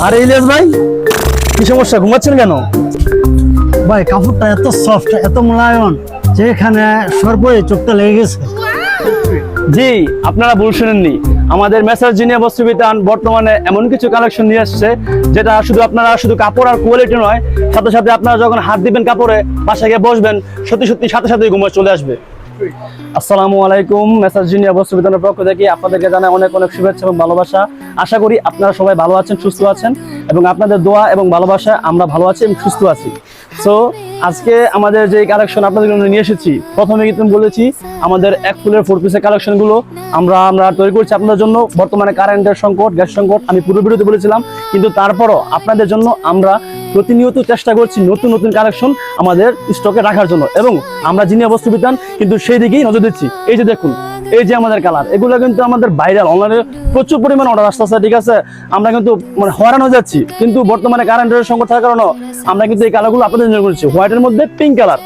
আরে ইলিয়াস ভাই, কি সমস্যা, ঘুমাচ্ছেন কেন? ভাই কাপড়টা এত সফট এত মোলায়ম যে এখানে সর্বই চোখটা লেগে গেছে। জি, আপনারা ভুল শুনেননি। আমাদের মেসার জিনিয়া বস্ত্রবিতান বর্তমানে এমন কিছু কালেকশন নিয়ে আসছে যেটা শুধু কাপড় আর কোয়ালিটি নয়, সাথে সাথে আপনারা যখন হাত দিবেন কাপড়ে, বাসায় গিয়ে বসবেন, সত্যি সত্যি সাথে সাথে ঘুম চলে আসবে। আসসালামু আলাইকুম, মেসার জিনিয়া বস্ত্রবিতানের পক্ষ থেকে আপনাদেরকে জানাই অনেক অনেক শুভেচ্ছা এবং ভালোবাসা। আশা করি আপনারা সবাই ভালো আছেন, সুস্থ আছেন এবং আপনাদের দোয়া এবং ভালোবাসা আমরা ভালো আছি এবং সুস্থ আছি। সো আজকে আমাদের যে কালেকশন আপনাদের জন্য নিয়ে এসেছি, প্রথমে কিন্তু বলেছি আমাদের এক ফুলের 4 পিসের কালেকশনগুলো আমরা তৈরি করছি আপনাদের জন্য। বর্তমানে কারেন্টের সংকট, গ্যাস সংকট আমি পুরো ভিডিওতে বলেছিলাম, কিন্তু তারপরও আপনাদের জন্য আমরা প্রতিনিয়ত চেষ্টা করছি নতুন নতুন কালেকশন আমাদের স্টকে রাখার জন্য, এবং আমরা জিনিয়া বস্ত্রবিতান কিন্তু সেই দিকেই নজর দিচ্ছি। এই যে দেখুন, এই যে আমাদের কালার, এগুলো কিন্তু আমাদের ভাইরাল, অনলাইনে প্রচুর পরিমাণ অর্ডার আসতেছে, ঠিক আছে। আমরা কিন্তু হয়রান হয়ে যাচ্ছি, কিন্তু বর্তমানে কারেন্টের সংকট থাকার কারণে আমরা কিন্তু এই কালারগুলো আপনাদের জন্য করছি। হোয়াইটের মধ্যে পিঙ্ক কালার,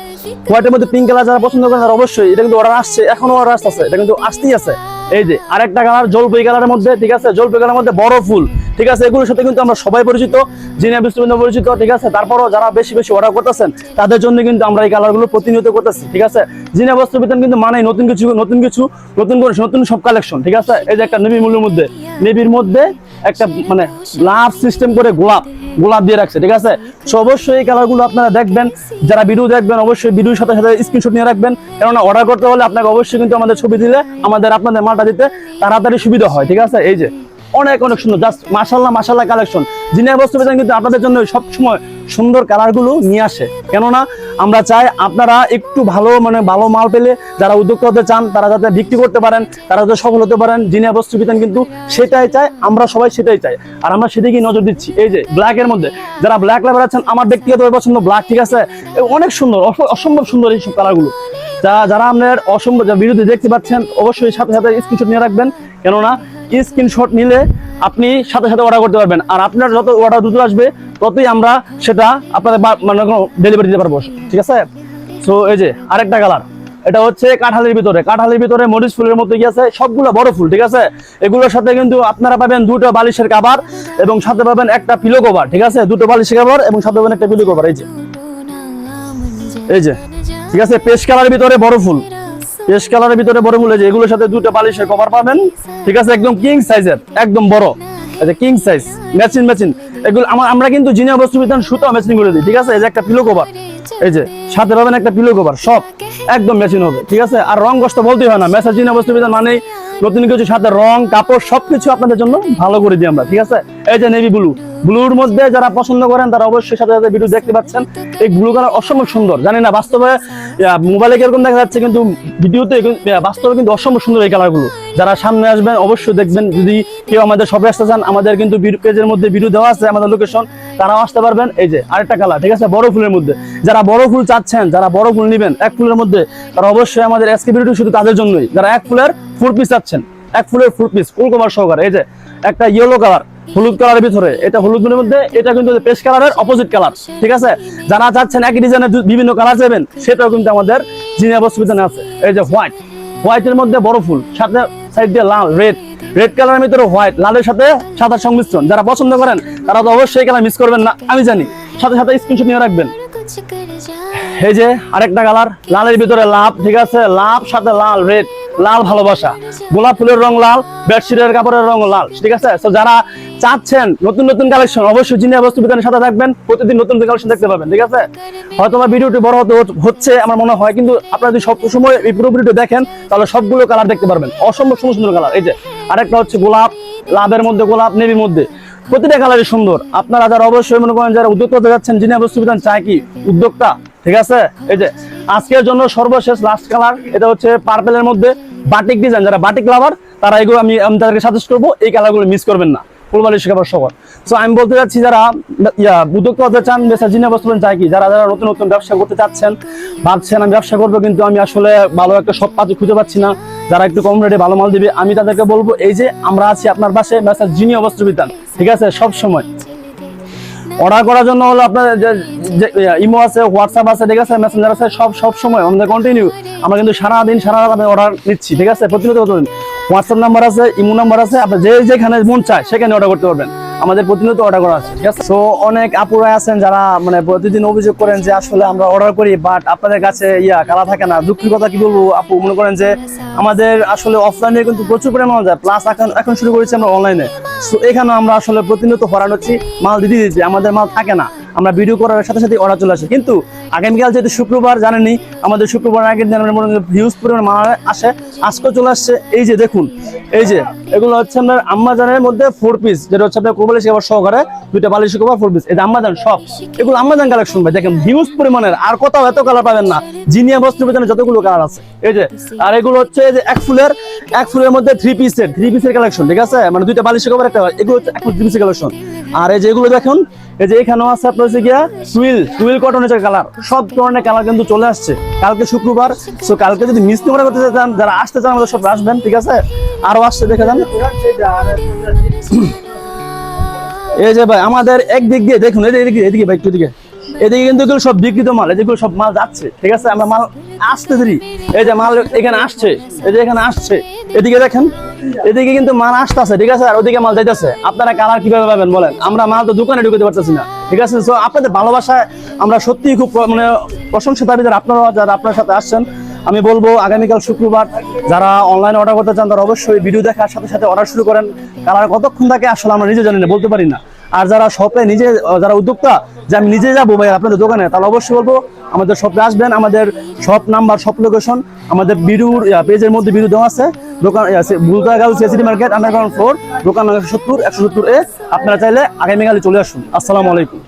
হোয়াইটের মধ্যে পিঙ্ক কালার যারা পছন্দ করেন তারা অবশ্যই, এটা কিন্তু অর্ডার আসছে, এখনো অর্ডার আসতেছে, এটা কিন্তু আসতেই আছে। এই যে আরেকটা কালার জলপাই কালারের মধ্যে, ঠিক আছে, জলপাই কালারের মধ্যে বড় ফুল, ঠিক আছে। এগুলোর সাথে কিন্তু আমরা সবাই পরিচিত, জিনিয়া বস্ত্রবিতান পরিচিত, ঠিক আছে। তারপরও যারা বেশি বেশি অর্ডার করতেছেন তাদের জন্য কিন্তু আমরা এই কালারগুলো প্রতিনিয়ত করতেছি, ঠিক আছে। জিনিয়া বস্ত্রবিতান কিন্তু মানে নতুন সব কালেকশন, ঠিক আছে। এই যে একটা নেভির মধ্যে একটা লাভ সিস্টেম করে গোলাপ দিয়ে রাখছে, ঠিক আছে। সো অবশ্যই এই কালারগুলো আপনারা দেখবেন, যারা ভিডিও দেখবেন অবশ্যই ভিডিওর সাথে সাথে স্ক্রিনশট নিয়ে রাখবেন, কেননা অর্ডার করতে হলে আপনাকে অবশ্যই কিন্তু আমাদের ছবি দিলে আপনাদের মালটা দিতে তাড়াতাড়ি সুবিধা হয়, ঠিক আছে। এই যে অনেক অনেক সুন্দর, জাস্ট মাশাআল্লাহ কালেকশন। জিনিয়া বস্ত্রবিতান কিন্তু আপনাদের জন্য সবসময় সুন্দর কালারগুলো নিয়ে আসে, কেননা আমরা চাই আপনারা একটু ভালো মাল পেলে, যারা উদ্যোক্তা হতে চান তারা যাতে বিক্রি করতে পারেন, তারা যাতে সফল হতে পারেন। জিনিয়া বস্ত্রবিতান কিন্তু সেটাই চাই, আমরা সবাই সেটাই চাই, আর আমরা সেদিকেই নজর দিচ্ছি। এই যে ব্ল্যাকের মধ্যে যারা ব্ল্যাক লাভার আছেন, আমার ব্যক্তিগত পছন্দ ব্ল্যাক, ঠিক আছে। অনেক সুন্দর, অসম্ভব সুন্দর এইসব কালারগুলো। যারা আপনার অসম্ভব ভিডিওতে দেখতে পাচ্ছেন অবশ্যই সাথে সাথে স্ক্রিনশট নিয়ে রাখবেন, কেননা স্ক্রিনশট নিলে আপনি সাথে সাথে অর্ডার করতে পারবেন, আর আপনার যত অর্ডার দ্রুত আসবে ততই আমরা সেটা আপনাদের ডেলিভারি দিতে পারবো, ঠিক আছে। সো এই যে আরেকটা কালার, এটা হচ্ছে কাঁঠালের ভিতরে মরিচ ফুলের মতো গিয়েছে, সবগুলো বড় ফুল, ঠিক আছে। এগুলোর সাথে কিন্তু আপনারা পাবেন 2টো বালিশের কভার এবং সাথে পাবেন একটা পিলো কভার, ঠিক আছে। 2টো বালিশের কভার এবং সাথে পাবেন একটা পিলো কভার। এই যে ঠিক আছে, পেস্ট কালারের ভিতরে বড় ফুল, এই যে এগুলোর সাথে 2টো বালিশের কভার পাবেন, ঠিক আছে। একদম কিং সাইজের, একদম বড়, আচ্ছা কিং সাইজ, ম্যাচিং এগুলো আমরা কিন্তু জিনিয়া বস্ত্রবিতান সুতা ম্যাচিং করে দিই, ঠিক আছে। এই যে একটা পিলো কভার, এই যে সাথে পাবেন একটা পিলো কভার, সব একদম ম্যাচিং হবে, ঠিক আছে। আর রং কষ্ট বলতেই হয় না, মেসার জিনিয়া বস্ত্রবিতান মানেই নতুন কিছু, সাথে রং কাপড় সবকিছু আপনাদের জন্য ভালো করে দিই আমরা, ঠিক আছে। এই যে নেভি ব্লুর মধ্যে যারা পছন্দ করেন তারা অবশ্যই সাথে সাথে ভিডিও দেখতে পাচ্ছেন। এই ব্লু কালার অসম্ভব সুন্দর, জানি না বাস্তবে মোবাইলে কিরকম দেখা যাচ্ছে, কিন্তু ভিডিওতে বাস্তবে কিন্তু অসম্ভব সুন্দর এই কালারগুলো। যারা সামনে আসবেন অবশ্যই দেখবেন, যদি কেউ আমাদের শপে আসতে চান আমাদের কিন্তু পেজের মধ্যে ভিডিও দেওয়া আছে, আমাদের লোকেশন, তারাও আসতে পারবেন। এই যে আরেকটা কালার, ঠিক আছে, বড় ফুলের মধ্যে, যারা বড় ফুল চাচ্ছেন, যারা বড় ফুল নেবেন এক ফুলের মধ্যে, তারা অবশ্যই আমাদের এসকে ভিডিওটি শুধু তাদের জন্যই, যারা এক ফুলের 4 পিস চাচ্ছেন, এক ফুলের 4 পিস ফুল কভার সহকারে। এই যে একটা ইয়েলো কালার, হলুদ কালারের ভিতরে, এটা হলুদের মধ্যে, এটা কিন্তু পেস্ট কালারের অপোজিট কালার, ঠিক আছে। যারা চাচ্ছেন একই ডিজাইনের বিভিন্ন কালার যাবেন, সেটাও কিন্তু আমাদের জিনিয়া বস্ত্রবিতানে আছে। এই যে হোয়াইটের মধ্যে বড় ফুল, সাথে সাইড দিয়ে লাল, রেড কালারের ভিতরে হোয়াইট, লালের সাথে সাদার সংমিশ্রণ, যারা পছন্দ করেন তারা তো অবশ্যই কালার মিস করবেন না, আমি জানি, সাথে সাথে স্ক্রিনশট নিয়ে রাখবেন। এই যে আরেকটা কালার, লালের ভিতরে লাভ, ঠিক আছে, লাভ সাথে লাল, লাল ভালোবাসা, গোলাপ ফুলের রং লাল, বেডশিটের কাপড়ের রং লাল, ঠিক আছে। তো যারা চাচ্ছেন নতুন কালেকশন, অবশ্যই জিনিয়া বস্ত্রবিতানের সাথে থাকবেন, প্রতিদিন নতুন কালেকশন দেখতে পাবেন, ঠিক আছে। হয়তো ভিডিওটি বড় হচ্ছে আমার মনে হয়, কিন্তু আপনারা যদি সব সময় এই পুরো ভিডিওটি দেখেন তাহলে সবগুলো কালার দেখতে পারবেন, অসম্ভব সুন্দর কালার। এই যে আরেকটা হচ্ছে গোলাপ, লাভের মধ্যে গোলাপ, নেভির মধ্যে, প্রতিটা কালারই সুন্দর। আপনারা যারা অবশ্যই মনে করেন যারা উদ্যোক্তা হতে যাচ্ছেন, জিনিয়া বস্ত্রবিতান চায় কি উদ্যোক্তা, ঠিক আছে। এই যে আজকের জন্য সর্বশেষ লাস্ট কালার, এটা হচ্ছে পার্পেলের মধ্যে বাটিক ডিজাইন, যারা বাটিক লাভার তারা এগুলো আমি তাদেরকে সাজেস্ট করবো, এই কালারগুলো মিস করবেন না, ফুলবালিশ কাপড় সবার। সো আমি বলতে চাচ্ছি, যারা উদ্যোক্তা হতে চান, মেসার জিনিয়া বস্ত্রবিতান চাই কি, যারা নতুন ব্যবসা করতে চাচ্ছেন, ভাবছেন আমি ব্যবসা করবো কিন্তু আমি আসলে ভালো একটা সব পাতি খুঁজে পাচ্ছি না, যারা একটু কম রেটে ভালো মাল দিবে, আমি তাদেরকে বলবো এই যে আমরা আছি আপনার পাশে, মেসার জিনিয়া বস্ত্রবিতান, ঠিক আছে। সব সময় অর্ডার করার জন্য হলো আপনার ইমো আছে, হোয়াটসঅ্যাপ আছে, ঠিক আছে, মেসেঞ্জার আছে, সব সময় আমাদের কন্টিনিউ, আমরা কিন্তু সারা রাত অর্ডার নিচ্ছি, ঠিক আছে। প্রতিনিয়ত হোয়াটসঅ্যাপ নাম্বার আছে, ইমো নাম্বার আছে, আপনি যেখানে মন চায় সেখানে অর্ডার করতে পারবেন। আমাদের প্রতিনিয়ত অর্ডার করা আছে, ঠিক আছে? তো অনেক আপুরা আছেন যারা মানে প্রতিদিন অভিযোগ করেন যে আসলে আমরা অর্ডার করি বাট আপনাদের কাছে কালার থাকে না। দুঃখের কথা কি বলবো আপু, মনে করেন যে আমাদের আসলে অফলাইনে কিন্তু প্রচুর পরিমাণ যায়, প্লাস এখন শুরু করেছি আমরা অনলাইনে। তো এখানে আমরা আসলে প্রতিনিয়ত হরান হচ্ছি, মাল দিতে আমাদের মাল থাকে না, আমরা ভিডিও করার সাথে সাথে অর্ডার চলে আসে। কিন্তু আগামীকাল যেহেতু শুক্রবার জানেনি, আমাদের শুক্রবার আগের দিন হিউজ পরিমাণ মাল আসে, আজকে চলে আসছে। এই যে দেখুন, এই যে এগুলো হচ্ছে আপনার আম্মাজানের মধ্যে 4 পিস, যেটা হচ্ছে আপনার কোবালিশ কভার সহকারে 2টা বালিশ কভার 4 পিস। এই যে আম্মাজান সব, এগুলো আম্মাজান কালেকশন ভাই, দেখেন হিউজ পরিমাণের, আর কোথাও এত কালার পাবেন না। জিনিয়া বস্ত্র বিতানে যতগুলো কালার আছে এই যে, আর এগুলো হচ্ছে এই যে এক ফুলের মধ্যে 3 পিসের কালেকশন, ঠিক আছে? মানে 2টা বালিশ কভার একটা, এগুলো হচ্ছে 3 পিসের কালেকশন। আর এই যে এগুলো দেখুন, এই যে এখানেও আছে আপনার হচ্ছে গিয়া টুইল কটনের কালার, সব ধরনের কালার কিন্তু চলে আসছে কালকে শুক্রবার। সো কালকে যদি মিস করে করতে চান, যারা আসতে চান আমাদের সব আসবেন, ঠিক আছে? আরো আসছে দেখে যান। এই যে ভাই আমাদের একদিক দিয়ে দেখুন, এদিকে ভাই একটু এদিকে কিন্তু এগুলো সব বিক্রিত মাল, যেগুলো সব মাল যাচ্ছে, ঠিক আছে? আমরা মাল আসতে দেরি, এই যে মাল এখানে আসছে, এই যে এখানে আসছে, এদিকে দেখেন, এদিকে কিন্তু মাল আসতেছে, ঠিক আছে? আর ওদিকে মাল যাইতেছে। আপনারা কালার কিভাবে পাবেন বলেন? আমরা মাল তো দোকানে ঢুকতে পারতেছি না, ঠিক আছে? তো আপনাদের ভালোবাসায় আমরা সত্যিই খুব মানে প্রশংসা দাবি, আপনারা যারা আপনার সাথে আসছেন। আমি বলবো আগামীকাল শুক্রবার যারা অনলাইনে অর্ডার করতে চান তারা অবশ্যই ভিডিও দেখার সাথে সাথে অর্ডার শুরু করেন। কালার কতক্ষণ থাকে আসলে আমরা নিজে জানি না, বলতে পারি না। আর যারা শপে যারা উদ্যোক্তা যে আমি নিজে যাবো ভাই আপনাদের দোকানে, তাহলে অবশ্যই বলবো আমাদের শপে আসবেন। আমাদের শপ নাম্বার, শপ লোকেশন আমাদের ভিডিওর পেজের মধ্যে ভিডিও দেওয়া আছে। দোকান বুলতাগাঁও সিএসডি মার্কেট আন্ডারগ্রাউন্ড 4, দোকান 170 170A। আপনারা চাইলে আগামীকাল চলে আসুন। আসসালামু আলাইকুম।